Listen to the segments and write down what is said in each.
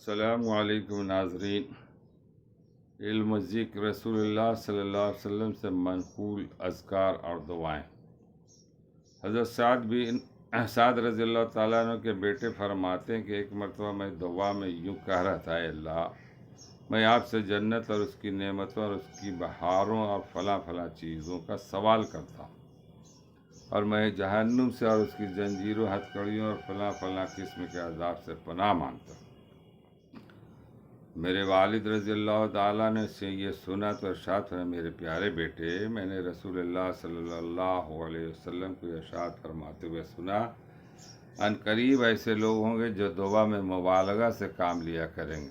السلام علیکم ناظرین۔ علم و ذکر رسول اللہ صلی اللہ علیہ وسلم سے منقول اذکار اور دعائیں۔ حضرت سعد رضی اللہ تعالیٰ عنہ کے بیٹے فرماتے ہیں کہ ایک مرتبہ میں دعا میں یوں کہہ رہا تھا، اے اللہ، میں آپ سے جنت اور اس کی نعمتوں اور اس کی بہاروں اور فلاں فلاں چیزوں کا سوال کرتا ہوں، اور میں جہنم سے اور اس کی زنجیروں، ہتھکڑیوں اور فلاں فلاں قسم کے عذاب سے پناہ مانگتا ہوں۔ میرے والد رضی اللہ تعالیٰ نے سے یہ سنا تو ارشاد فرمایا، میرے پیارے بیٹے، میں نے رسول اللہ صلی اللہ علیہ وسلم کو ارشاد فرماتے ہوئے سنا، ان قریب ایسے لوگ ہوں گے جو دعا میں مبالغہ سے کام لیا کریں گے،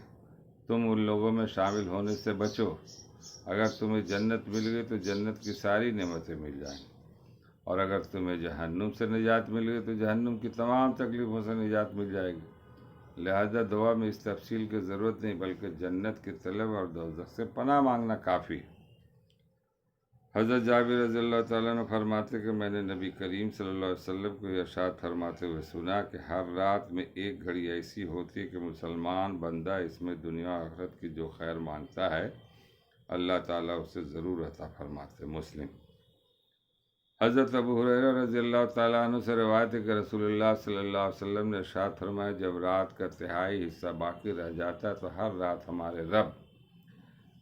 تم ان لوگوں میں شامل ہونے سے بچو۔ اگر تمہیں جنت مل گئی تو جنت کی ساری نعمتیں مل جائیں گی، اور اگر تمہیں جہنم سے نجات مل گئی تو جہنم کی تمام تکلیفوں سے نجات مل جائے گی۔ لہذا دعا میں اس تفصیل کی ضرورت نہیں، بلکہ جنت کی طلب اور دوزخ سے پناہ مانگنا کافی ہے۔ حضرت جابر رضی اللہ تعالیٰ نے فرماتے کہ میں نے نبی کریم صلی اللہ علیہ وسلم کو ارشاد فرماتے ہوئے سنا کہ ہر رات میں ایک گھڑی ایسی ہوتی ہے کہ مسلمان بندہ اس میں دنیا و آخرت کی جو خیر مانگتا ہے، اللہ تعالیٰ اسے ضرور عطا فرماتے۔ مسلم۔ حضرت ابو ہریرہ رضی اللہ تعالیٰ عنہ سے روایت ہے کہ رسول اللہ صلی اللہ علیہ وسلم نے ارشاد فرمایا، جب رات کا تہائی حصہ باقی رہ جاتا ہے تو ہر رات ہمارے رب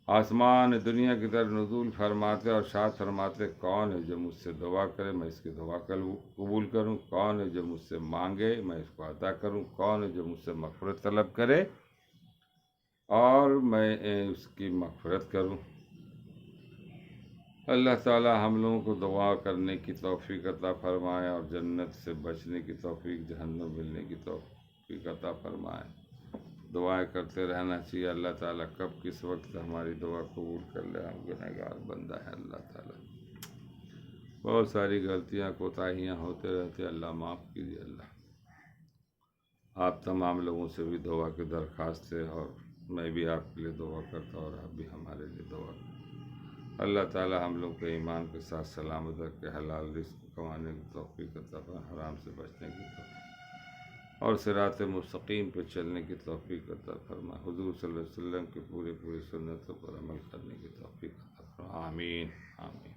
آسمان دنیا کی طرف نزول فرماتے اور ارشاد فرماتے، کون ہے جو مجھ سے دعا کرے میں اس کی دعا قبول کروں، کون ہے جو مجھ سے مانگے میں اس کو عطا کروں، کون ہے جو مجھ سے مغفرت طلب کرے اور میں اس کی مغفرت کروں۔ اللہ تعالیٰ ہم لوگوں کو دعا کرنے کی توفیق عطا فرمائے اور جنت سے بچنے کی توفیق، جہنم ملنے کی توفیق عطا فرمائے۔ دعائیں کرتے رہنا چاہیے۔ اللہ تعالیٰ کب کس وقت ہماری دعا قبول کر لے، ہم گنہگار بندہ ہے۔ اللہ تعالیٰ بہت ساری غلطیاں کوتاہیاں ہوتے رہتے، اللہ معاف کیجیے۔ اللہ آپ تمام لوگوں سے بھی دعا کی درخواست ہے، اور میں بھی آپ کے لیے دعا کرتا ہوں اور آپ بھی ہمارے لیے دعا کریں۔ اللہ تعالیٰ ہم لوگ کو ایمان کے ساتھ سلامت رکھ کے حلال رزق کمانے کی توفیق عطا فرمائے، حرام سے بچنے کی توفیق اور صراط مستقیم پہ چلنے کی توفیق عطا فرمائے۔ حضور صلی اللہ علیہ وسلم کی پوری سنتوں پر عمل کرنے کی توفیق عطا فرمائے۔ آمین آمین۔